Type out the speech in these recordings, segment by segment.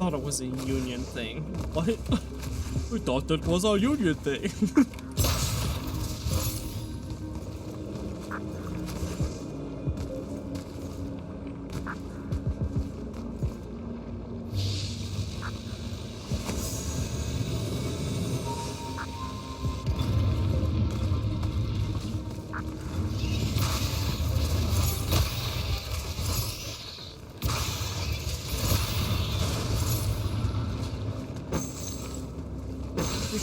thought it was a union thing. What? We thought that was a union thing.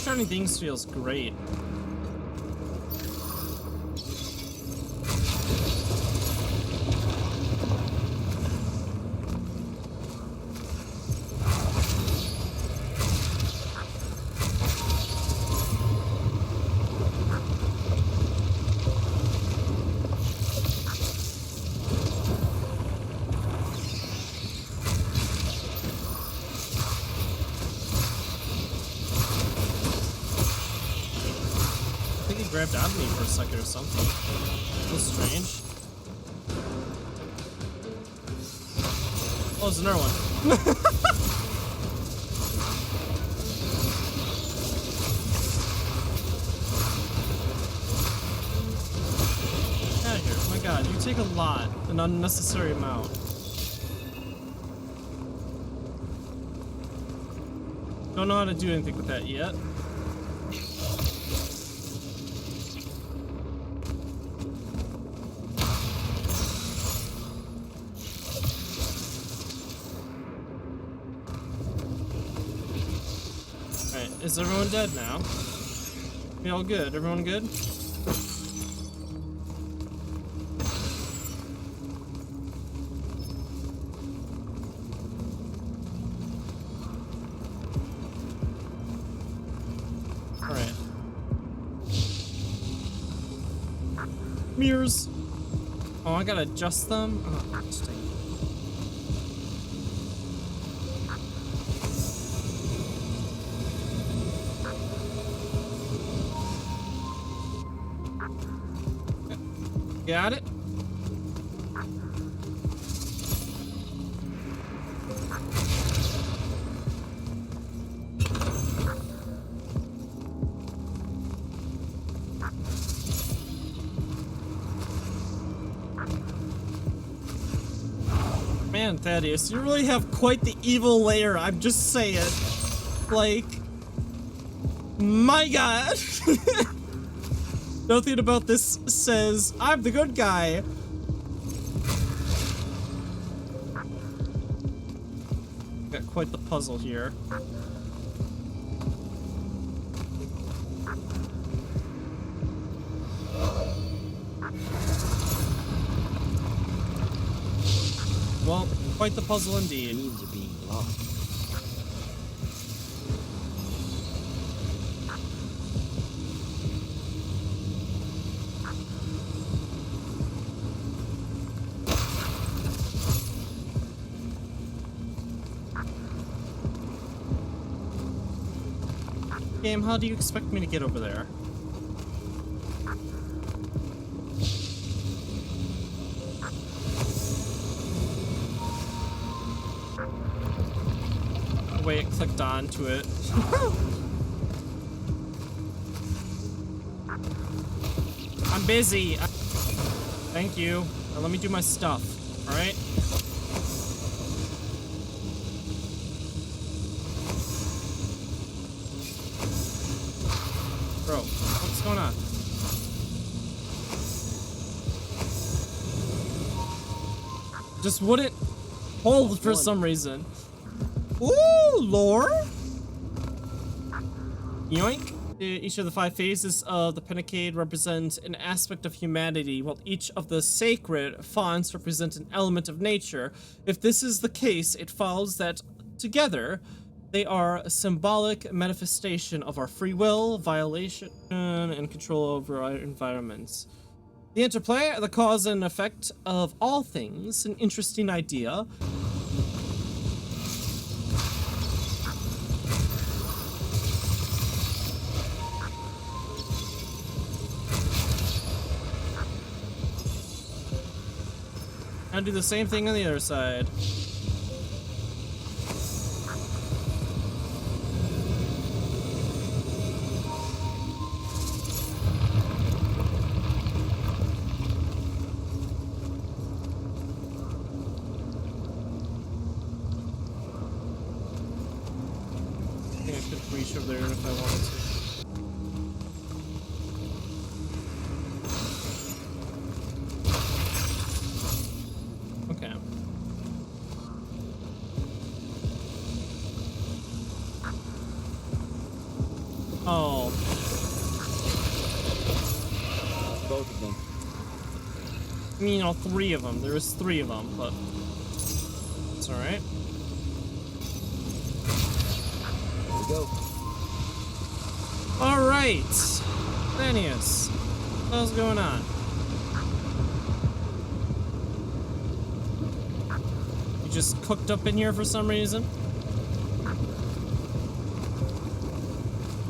Shiny things feels great. Grabbed out of me for a second or something. That was strange. Oh, there's another one. Get out of here. Oh my god, you take a lot. An unnecessary amount. Don't know how to do anything with that yet. Is everyone dead now? We all good? Everyone good? Alright. Mirrors! Oh, I gotta adjust them? Oh, interesting. Got it. Man, Thaddeus, you really have quite the evil lair, I'm just saying. Like, my god. Nothing about this says I'm the good guy. Got quite the puzzle here. Well, quite the puzzle indeed. Means are being blocked. Game, how do you expect me to get over there? The way it clicked onto it. I'm busy. Thank you. Now let me do my stuff. All right. Bro, what's going on? Just wouldn't hold for some reason. Ooh, lore? Yoink. Each of the 5 phases of the Pentacade represent an aspect of humanity, while each of the sacred fonts represent an element of nature. If this is the case, it follows that together, they are a symbolic manifestation of our free will, violation, and control over our environments. The interplay, the cause and effect of all things, an interesting idea. And do the same thing on the other side. reach over there if I wanted to. Okay. Oh. Both of them. I mean, all three of them. There was three of them, but it's all right. Here we go. All right, Thaddeus, what's going on? You just cooked up in here for some reason?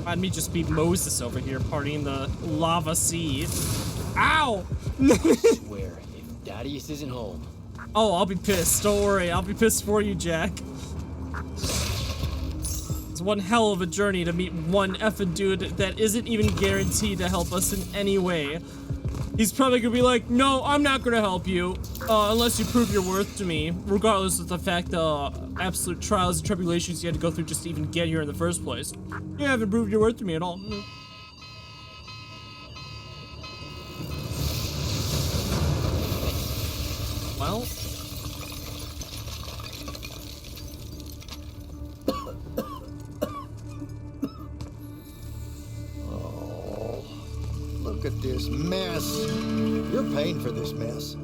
Why'd me just be Moses over here partying the lava sea? Ow! I swear, if Thaddeus isn't home. Oh, I'll be pissed. Don't worry, I'll be pissed for you, Jack. It's one hell of a journey to meet one effing dude that isn't even guaranteed to help us in any way. He's probably gonna be like, no, I'm not gonna help you, unless you prove your worth to me, regardless of the fact the absolute trials and tribulations you had to go through just to even get here in the first place. You haven't proved your worth to me at all. Well... Look at this mess. You're paying for this mess.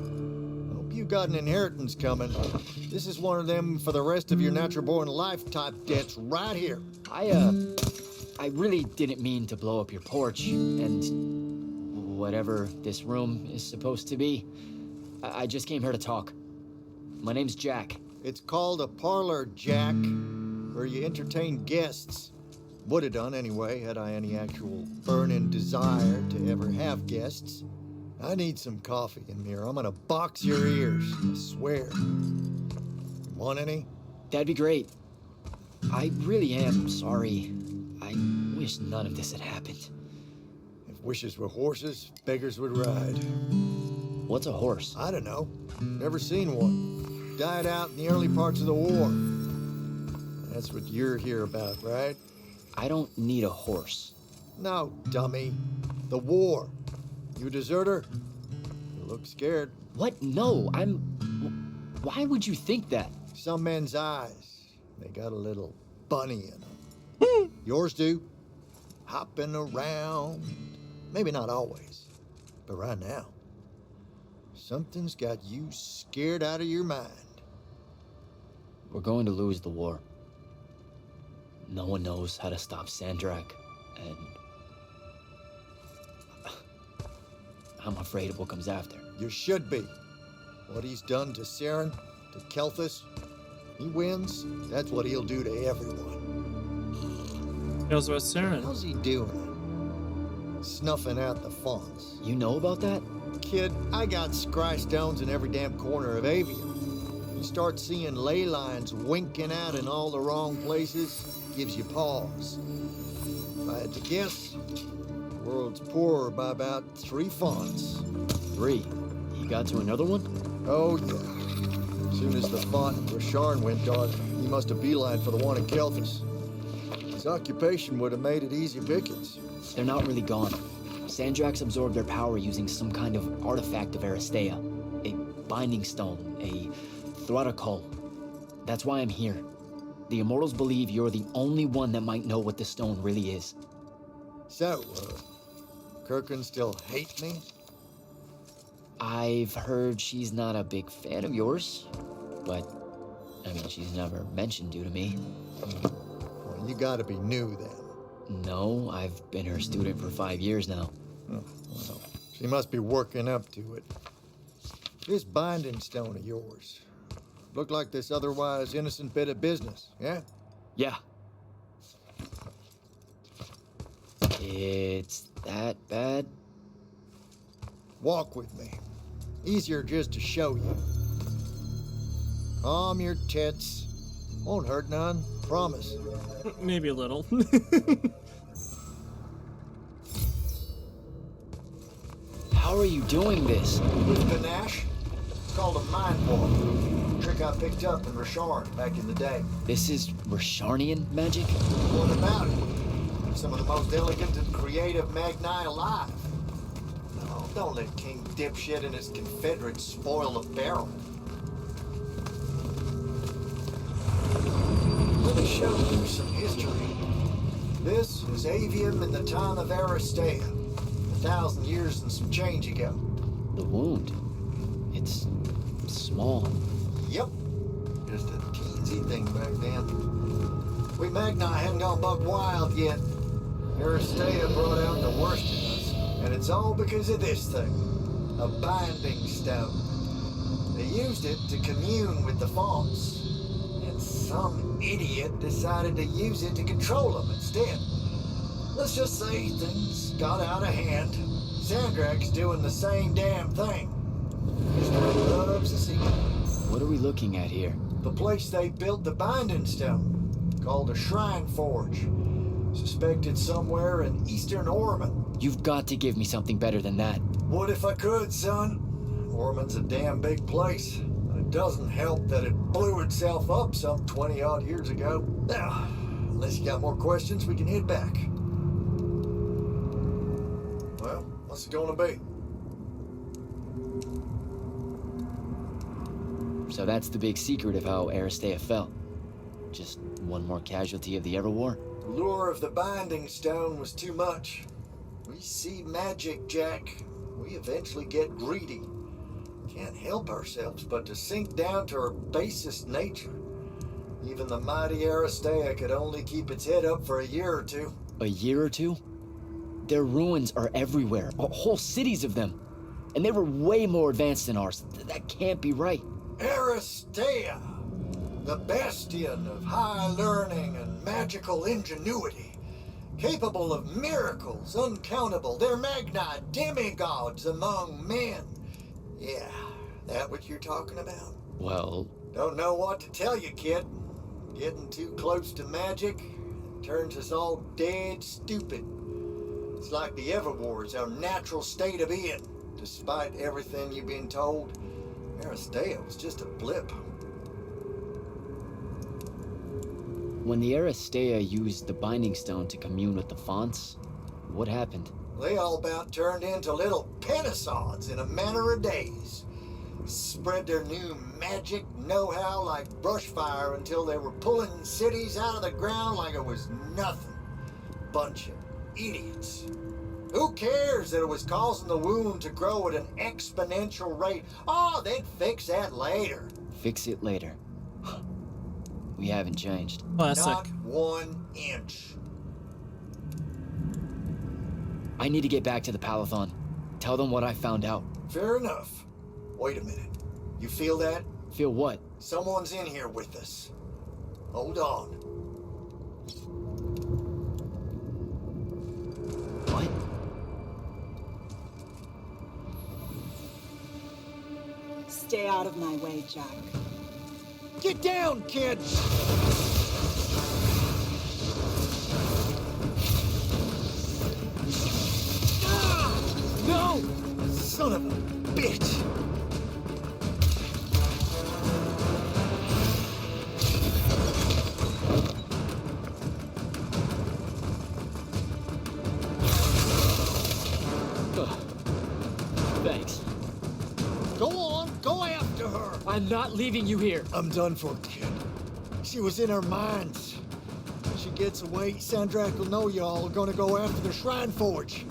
Hope you got an inheritance coming. This is one of them for the rest of your natural born life type debts right here. I really didn't mean to blow up your porch and whatever this room is supposed to be. I just came here to talk. My name's Jack. It's called a parlor, Jack, where you entertain guests. Would have done anyway, had I any actual burning desire to ever have guests. I need some coffee in here. I'm gonna box your ears, I swear. Want any? That'd be great. I really am sorry. I wish none of this had happened. If wishes were horses, beggars would ride. What's a horse? I don't know. Never seen one. Died out in the early parts of the war. That's what you're here about, right? I don't need a horse. No, dummy. The war. You a deserter? You look scared. What? No, I'm... Why would you think that? Some men's eyes, they got a little bunny in them. Yours do. Hopping around. Maybe not always, but right now. Something's got you scared out of your mind. We're going to lose the war. No one knows how to stop Sandrak, and I'm afraid of what comes after. You should be. What he's done to Saren, to Kelthus, he wins, that's what he'll do to everyone. Knows about Saren. How's he doing? Snuffing out the fonts. You know about that? Kid, I got scry stones in every damn corner of Aveum. You start seeing ley lines winking out in all the wrong places, gives you pause. If I had to guess, the world's poorer by about 3 fonts. 3? You got to another one? Oh, yeah. As soon as the font in Rasharn went dark, he must have beelined for the one in Kelthus. His occupation would have made it easy pickings. They're not really gone. Sandrax absorbed their power using some kind of artifact of Aristea. A binding stone, a Thrutakul. That's why I'm here. The Immortals believe you're the only one that might know what the stone really is. So, Kirkin still hate me? I've heard she's not a big fan of yours, but, I mean, she's never mentioned you to me. Well, you gotta be new then. No, I've been her student for 5 years now. Oh, well, she must be working up to it. This binding stone of yours. Look like this otherwise innocent bit of business, yeah? Yeah. It's that bad? Walk with me. Easier just to show you. Calm your tits. Won't hurt none, promise. Maybe a little. How are you doing this? With panache? It's called a mind warp. Trick I picked up in Rasharn back in the day. This is Rasharnian magic? What about it? some of the most elegant and creative Magni alive. No, don't let King Dipshit and his Confederates spoil the barrel. Let me show you some history. This is Aveum in the time of Aristea, 1,000 years and some change ago. The wound. It's small. Yep, just a teensy thing back then. We Magni hadn't gone buck wild yet. Aristea brought out the worst in us, and it's all because of this thing, a binding stone. They used it to commune with the Fonts, and some idiot decided to use it to control them instead. Let's just say things got out of hand. Sandrak's doing the same damn thing. His man loves a secret. What are we looking at here? The place they built the binding stone, called a shrine forge. Suspected somewhere in eastern Orman. You've got to give me something better than that. Would if I could, son. Orman's a damn big place. And it doesn't help that it blew itself up some 20-odd years ago. Now, unless you got more questions, we can head back. Well, what's it gonna be? So that's the big secret of how Aristea fell. Just one more casualty of the Everwar? The lure of the binding stone was too much. We see magic, Jack. We eventually get greedy. Can't help ourselves but to sink down to our basest nature. Even the mighty Aristea could only keep its head up for a year or two. A year or two? Their ruins are everywhere, whole cities of them. And they were way more advanced than ours. That can't be right. Aristea, the bastion of high learning and magical ingenuity, capable of miracles uncountable. They're Magni demigods among men. Yeah, that what you're talking about? Well... Don't know what to tell you, kid. Getting too close to magic turns us all dead stupid. It's like the Everwar is our natural state of being. Despite everything you've been told, Aristea was just a blip. When the Aristea used the Binding Stone to commune with the Fonts, what happened? They all about turned into little penasons in a matter of days. Spread their new magic know-how like brushfire until they were pulling cities out of the ground like it was nothing. Bunch of idiots. Who cares that it was causing the wound to grow at an exponential rate? Oh, they'd fix that later. Fix it later. We haven't changed. Classic. Not 1 inch. I need to get back to the Palathon. Tell them what I found out. Fair enough. Wait a minute. You feel that? Feel what? Someone's in here with us. Hold on. What? Stay out of my way, Jack. Get down, kid! No! Son of a bitch! Thanks. Go on, go after her! I'm not leaving you here. I'm done for, kid. She was in her minds. When she gets away, Sandrak will know y'all are gonna go after the Shrine Forge.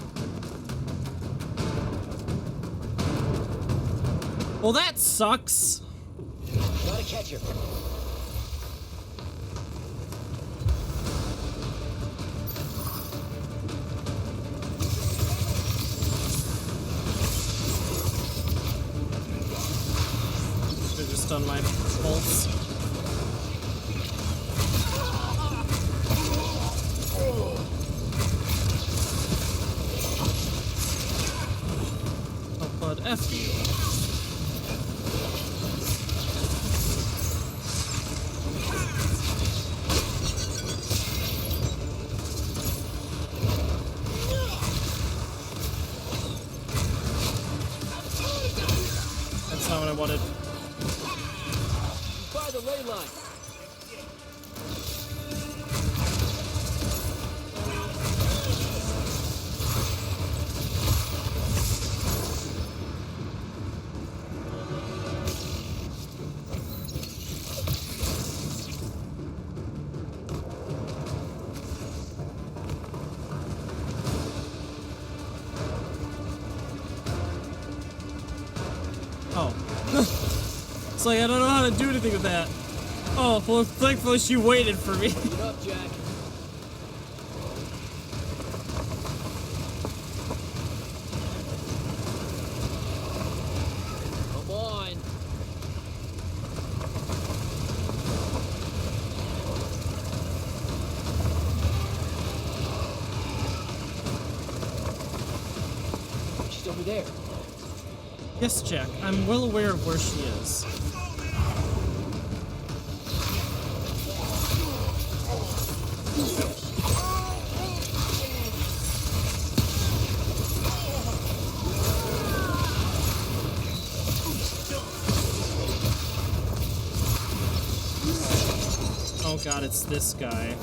Well, that sucks. Gotta catch her. Should've just done my bolts. Oh, but F you. That's not what I wanted. By the ley line. It's like, I don't know how to do anything with that. Oh, well, thankfully she waited for me. Get up, Jack. Come on. She's over there. Yes, Jack, I'm well aware of where she is. Oh god, it's this guy.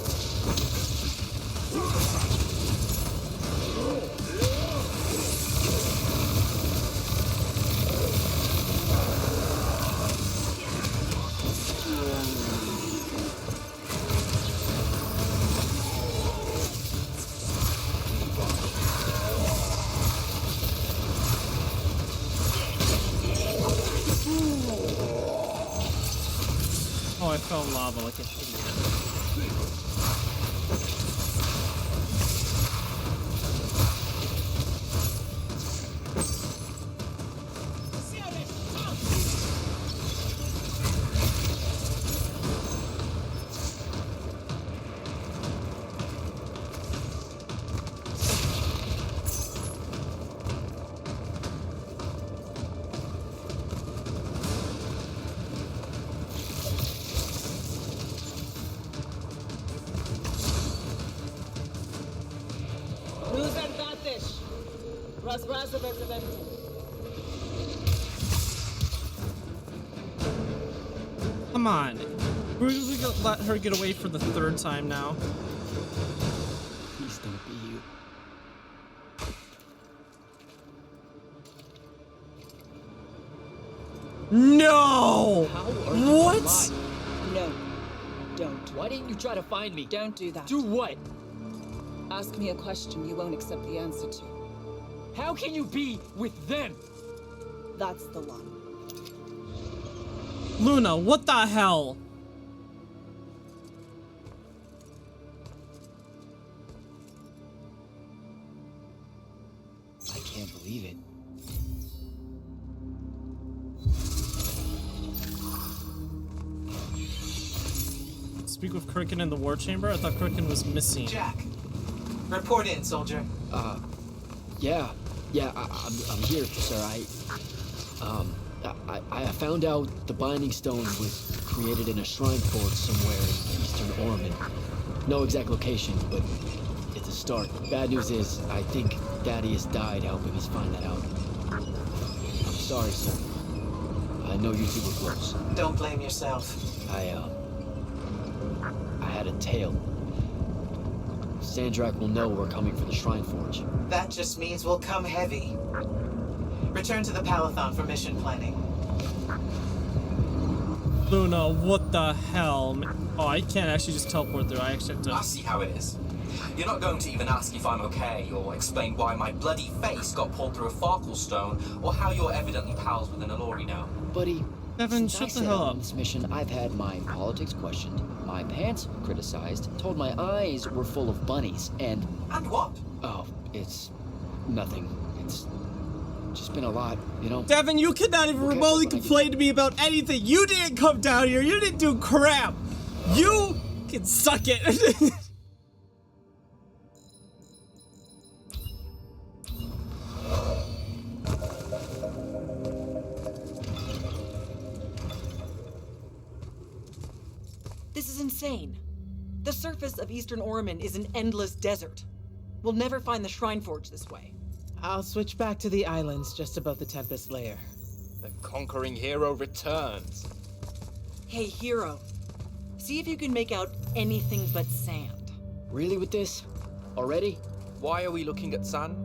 Oh, I fell in lava like an idiot. Come on. We're gonna let her get away for the third time now. Please don't be you. No! How are you What? alive? No, don't. Why didn't you try to find me? Don't do that. Do what? Ask me a question you won't accept the answer to. How can you be with them? That's the one. Luna, what the hell? I can't believe it. Speak with Kirkin in the war chamber? I thought Kirkin was missing. Jack, report in, soldier. Yeah, I'm here, sir. I found out the Binding Stone was created in a shrine forge somewhere in Eastern Orman. No exact location, but it's a start. Bad news is, I think Daddy has died helping us find that out. I'm sorry, sir. I know you two were close. Don't blame yourself. I had a tail. Sandrak will know we're coming for the shrine forge. That just means we'll come heavy. Return to the Palathon for mission planning. Luna, what the hell? Oh, I can't actually just teleport there. I actually have I to... see how it is. You're not going to even ask if I'm okay, or explain why my bloody face got pulled through a Farkle stone, or how you're evidently pals with an Alori now. Buddy, Devin, since shut I the set hell out up. on this mission, I've had my politics questioned, my pants criticized, told my eyes were full of bunnies, and... And what? Oh, it's... nothing. It's just been a lot, you know? Devin, you cannot even Okay, remotely when I get complain to me about anything. You didn't come down here. You didn't do crap. You can suck it. This is insane. The surface of Eastern Orman is an endless desert. We'll never find the Shrine Forge this way. I'll switch back to the islands just above the Tempest Lair. The conquering hero returns. Hey, hero. See if you can make out anything but sand. Really with this? Already? Why are we looking at sand?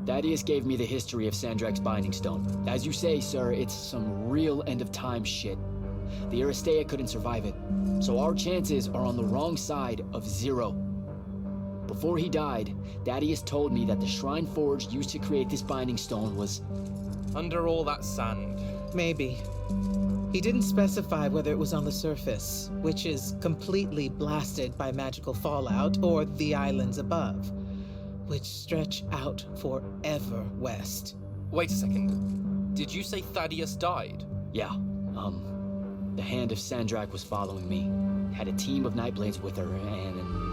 Thaddeus gave me the history of Sandrak's Binding Stone. As you say, sir, it's some real end-of-time shit. The Aristea couldn't survive it, so our chances are on the wrong side of 0. Before he died, Thaddeus told me that the Shrine Forge used to create this Binding Stone was... Under all that sand, Maybe. He didn't specify whether it was on the surface, which is completely blasted by magical fallout, or the islands above, which stretch out forever west. Wait a second. Did you say Thaddeus died? Yeah, the Hand of Sandrak was following me. Had a team of Nightblades with her, and...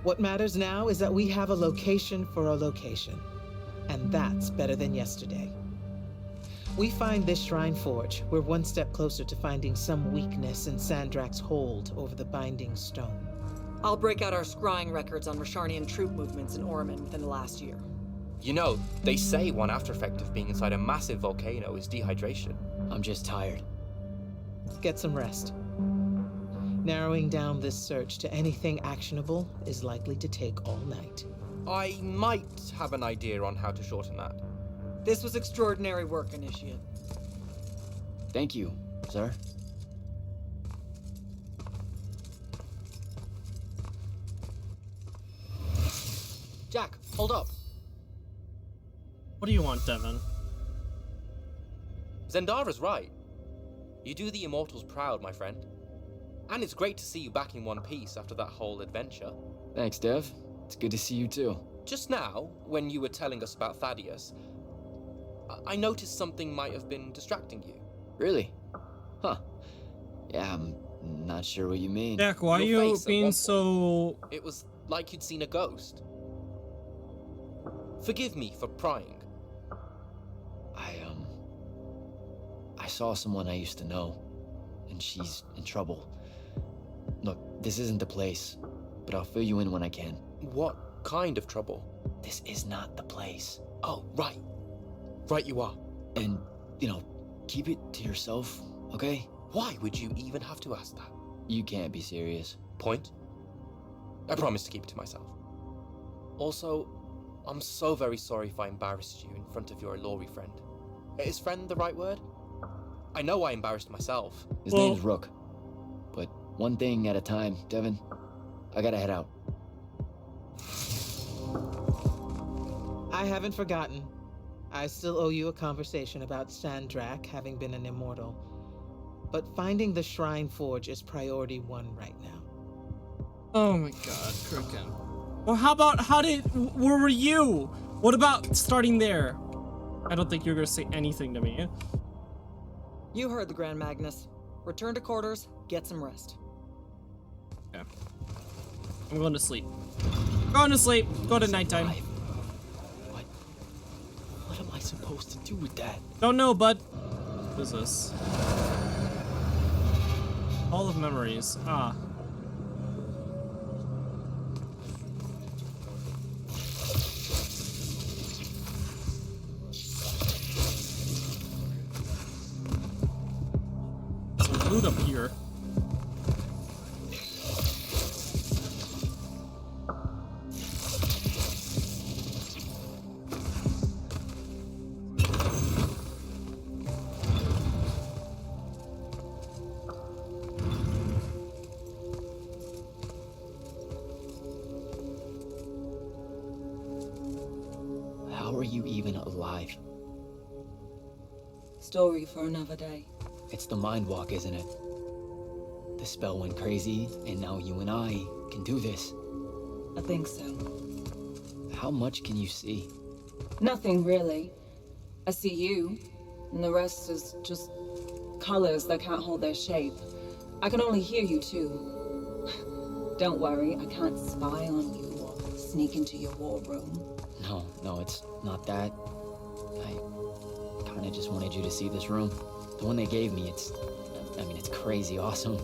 What matters now is that we have a location for a location. And that's better than yesterday. We find this Shrine Forge, we're one step closer to finding some weakness in Sandrak's hold over the Binding Stone. I'll break out our scrying records on Rasharnian troop movements in Orman within the last year. You know, they say one after effect of being inside a massive volcano is dehydration. I'm just tired. Get some rest. Narrowing down this search to anything actionable is likely to take all night. I might have an idea on how to shorten that. This was extraordinary work, Initiate. Thank you, sir. Jack, hold up. What do you want, Devin? Zendara's right. You do the Immortals proud, my friend. And it's great to see you back in one piece after that whole adventure. Thanks, Dev. It's good to see you too. Just now, when you were telling us about Thaddeus, I noticed something might have been distracting you. Really? Huh. Yeah, I'm not sure what you mean. Jack, why are Your you face at being one so... It was like you'd seen a ghost. Forgive me for prying. I saw someone I used to know, and she's in trouble. Look, this isn't the place, but I'll fill you in when I can. What kind of trouble? This is not the place. Oh, right. Right you are. And, keep it to yourself, okay? Why would you even have to ask that? You can't be serious. Point? I promise to keep it to myself. Also, I'm so very sorry if I embarrassed you in front of your Ilori friend. Is friend the right word? I know I embarrassed myself. His name's Rook. But one thing at a time, Devin. I gotta head out. I haven't forgotten. I still owe you a conversation about Sandrak having been an immortal. But finding the Shrine Forge is priority 1 right now. Oh my god, Kriken. Well, where were you? What about starting there? I don't think you're gonna say anything to me. You heard the Grand Magnus. Return to quarters, get some rest. Okay. I'm going to sleep. Going to sleep. Go to nighttime. What am I supposed to do with that? Don't know, bud. What is this? Hall of Memories. Ah. Some loot up here. How are you even alive? Story for another day. It's the Mind Walk, isn't it? The spell went crazy, and now you and I can do this. I think so. How much can you see? Nothing really. I see you, and the rest is just colors that can't hold their shape. I can only hear you too. Don't worry, I can't spy on you or sneak into your war room. No, it's not that. I kinda just wanted you to see this room. The one they gave me, it's crazy awesome.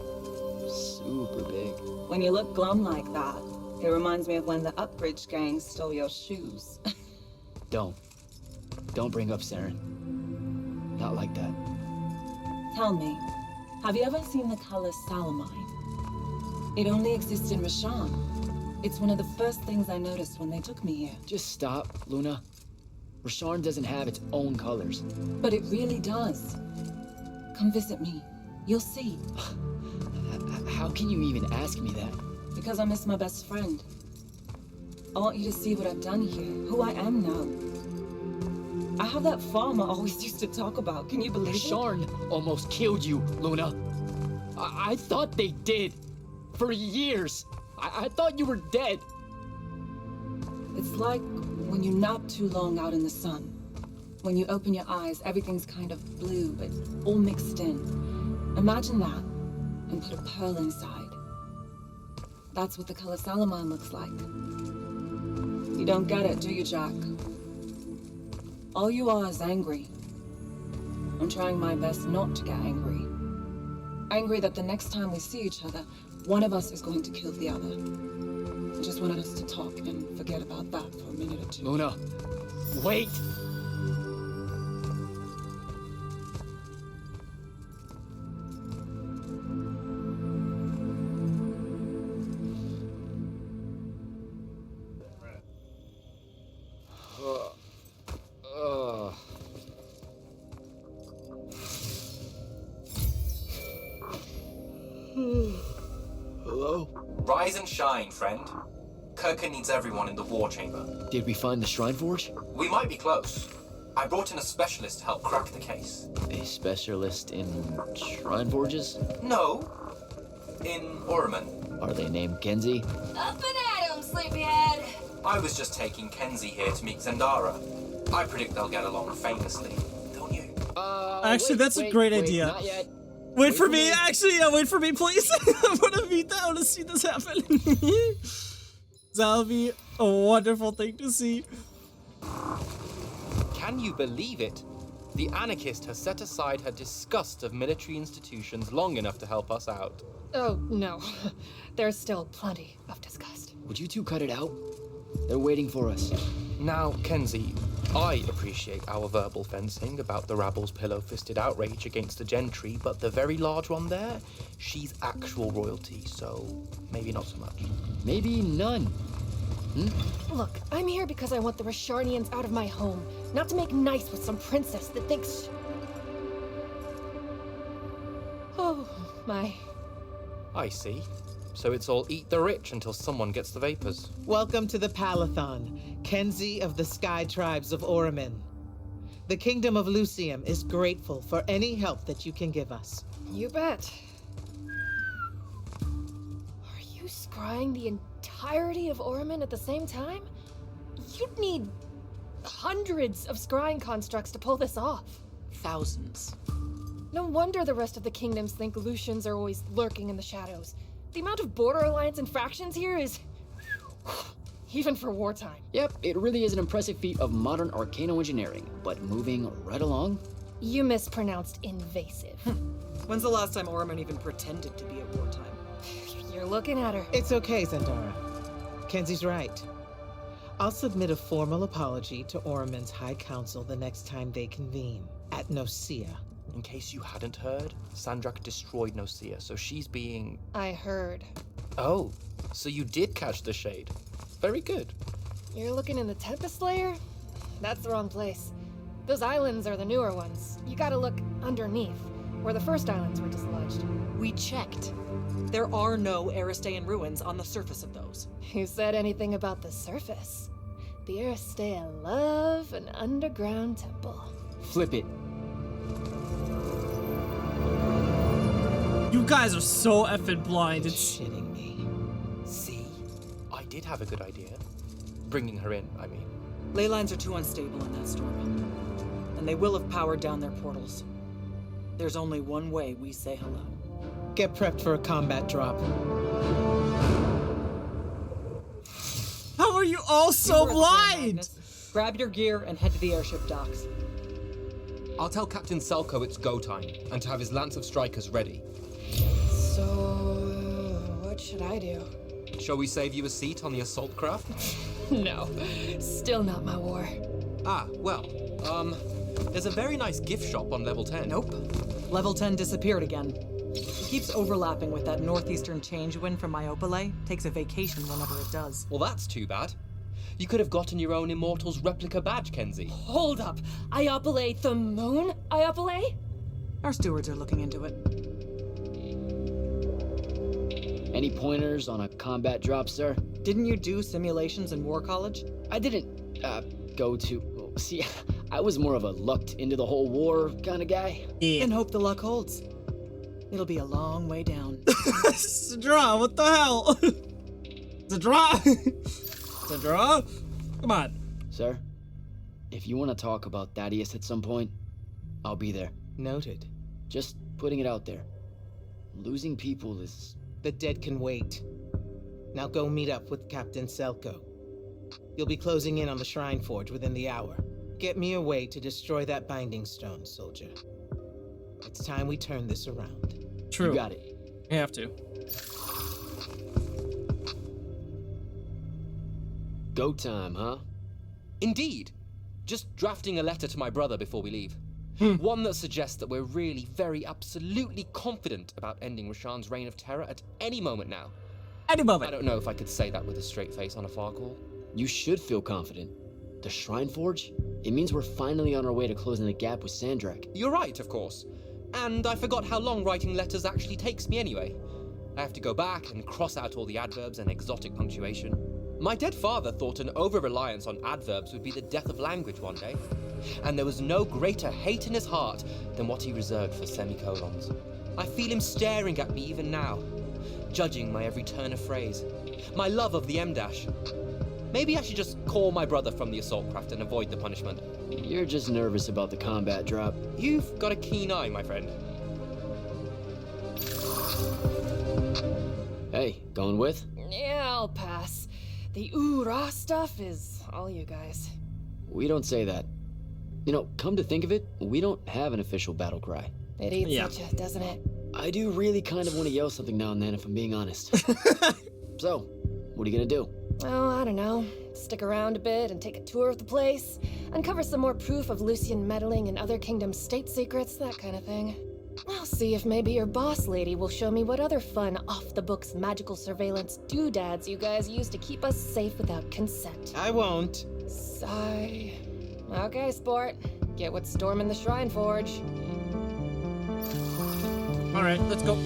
Super big. When you look glum like that, it reminds me of when the Upbridge gang stole your shoes. Don't bring up Saren. Not like that. Tell me, have you ever seen the color Salamine? It only exists in Rasharn. It's one of the first things I noticed when they took me here. Just stop, Luna. Rasharn doesn't have its own colors. But it really does. Come visit me. You'll see. How can you even ask me that? Because I miss my best friend. I want you to see what I've done here, who I am now. I have that farm I always used to talk about. Can you believe it? Sharn almost killed you, Luna. I thought they did. For years. I thought you were dead. It's like when you nap too long out in the sun. When you open your eyes, everything's kind of blue, but all mixed in. Imagine that, and put a pearl inside. That's what the color Salamine looks like. You don't get it, do you, Jack? All you are is angry. I'm trying my best not to get angry. Angry that the next time we see each other, one of us is going to kill the other. I just wanted us to talk and forget about that for a minute or two. Luna, wait! Hello? Rise and shine, friend. Kirka needs everyone in the war chamber. Did we find the Shrine Forge? We might be close. I brought in a specialist to help crack the case. A specialist in Shrine Forges? No. In Orman. Are they named Kenzie? Up and at 'em, sleepyhead! I was just taking Kenzie here to meet Zendara. I predict they'll get along famously, don't you? Actually, that's a great idea. Not yet. Wait for me, actually, yeah, wait for me, please. I want to meet that, I want to see this happen. That'll be a wonderful thing to see. Can you believe it? The anarchist has set aside her disgust of military institutions long enough to help us out. Oh, no. There's still plenty of disgust. Would you two cut it out? They're waiting for us. Now, Kenzie, I appreciate our verbal fencing about the rabble's pillow-fisted outrage against the gentry, but the very large one there, she's actual royalty, so maybe not so much. Maybe none. Look, I'm here because I want the Rasharnians out of my home, not to make nice with some princess that thinks... Oh, my... I see. So it's all eat the rich until someone gets the vapors. Welcome to the Palathon, Kenzie of the Sky Tribes of Oramin. The Kingdom of Lucium is grateful for any help that you can give us. You bet. Are you scrying the entirety of Orman at the same time? You'd need hundreds of scrying constructs to pull this off. Thousands. No wonder the rest of the kingdoms think Lucians are always lurking in the shadows. The amount of border alliance infractions here is... even for wartime. Yep, it really is an impressive feat of modern arcano engineering, but moving right along. You mispronounced invasive. When's the last time Orman even pretended to be at wartime? You're looking at her. It's okay, Zendara. Kenzie's right. I'll submit a formal apology to Oramin's High Council the next time they convene, at Nosea. In case you hadn't heard, Sandrak destroyed Nosea, so she's being... I heard. Oh, so you did catch the shade. Very good. You're looking in the Tempest Layer? That's the wrong place. Those islands are the newer ones. You gotta look underneath, where the first islands were dislodged. We checked. There are no Aristean ruins on the surface of those. Who said anything about the surface? The Aristeia love an underground temple. Flip it. You guys are so effing blind. It's Shitting me. See? I did have a good idea. Bringing her in, I mean. Ley lines are too unstable in that storm. And they will have powered down their portals. There's only one way we say hello. Get prepped for a combat drop. how are you all so Keep her at the blind? Magnus. Grab your gear and head to the airship docks. I'll tell Captain Selko it's go time, and to have his Lance of Strikers ready. So, what should I do? Shall we save you a seat on the assault craft? No, still not my war. There's a very nice gift shop on level 10. Nope. Level 10 disappeared again. It keeps overlapping with that northeastern change wind from Myopole. Takes a vacation whenever it does. Well, that's too bad. You could have gotten your own Immortals replica badge, Kenzie. Hold up! Iopole the moon? Iopole? Our stewards are looking into it. Any pointers on a combat drop, sir? Didn't you do simulations in War College? I didn't, go to... well, see, I was more of a lucked into the whole war kind of guy. Yeah. Then hope the luck holds. It'll be a long way down. Zadra, what the hell? Zadra? Zadra? Come on. Sir, if you want to talk about Thaddeus at some point, I'll be there. Noted. Just putting it out there. Losing people is... The dead can wait. Now go meet up with Captain Selko. You'll be closing in on the Shrine Forge within the hour. Get me a way to destroy that binding stone, soldier. It's time we turn this around. True. You got it. I have to. Go time, huh? Indeed. Just drafting a letter to my brother before we leave. One that suggests that we're really, very, absolutely confident about ending Rashawn's reign of terror at any moment now. Any I moment. don't know if I could say that with a straight face on a Farcall. You should feel confident. The Shrine Forge? It means we're finally on our way to closing the gap with Sandrak. You're right, of course. And I forgot how long writing letters actually takes me anyway. I have to go back and cross out all the adverbs and exotic punctuation. My dead father thought an over-reliance on adverbs would be the death of language one day. And there was no greater hate in his heart than what he reserved for semicolons. I feel him staring at me even now, judging my every turn of phrase, my love of the M-dash. Maybe I should just call my brother from the assault craft and avoid the punishment. You're just nervous about the combat drop. You've got a keen eye, my friend. Hey, going with? Yeah, I'll pass. The ooh-rah stuff is all you guys. We don't say that. You know, come to think of it, we don't have an official battle cry. It eats Yeah. at you, doesn't it? I do really kind of want to yell something now and then, if I'm being honest. So, what are you gonna do? Oh, I don't know. Stick around a bit and take a tour of the place. Uncover some more proof of Lucian meddling in other kingdoms' state secrets, that kind of thing. I'll see if maybe your boss lady will show me what other fun off-the-books magical surveillance doodads you guys use to keep us safe without consent. I won't. Sigh. Okay, sport. Get what's storming the Shrine Forge. All right, let's go.